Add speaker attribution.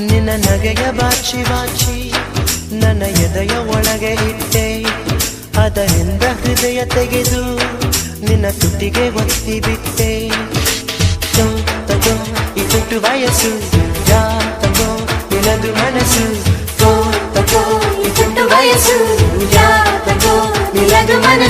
Speaker 1: ನಿನ್ನ ನಗೆಯ ಬಾಚಿ ಬಾಚಿ ನನ್ನ ಎದೆಯ ಒಳಗೆ ಇಟ್ಟೆ, ಅದರಿಂದ ಹೃದಯ ತೆಗೆದು ನಿನ್ನ ತುಟಿಗೆ ಒತ್ತಿ ಬಿಟ್ಟೆ. ತಗೋ ಈ ತುಟ್ಟು ವಯಸ್ಸು, ಯಾ ತಗೋ ನಿನದು ಮನಸ್ಸು.
Speaker 2: ತಗೋ ಈ ತುಟ್ಟು ವಯಸ್ಸು, ಯಾ ತಗೋ ನಿನದು ಮನಸ್ಸು.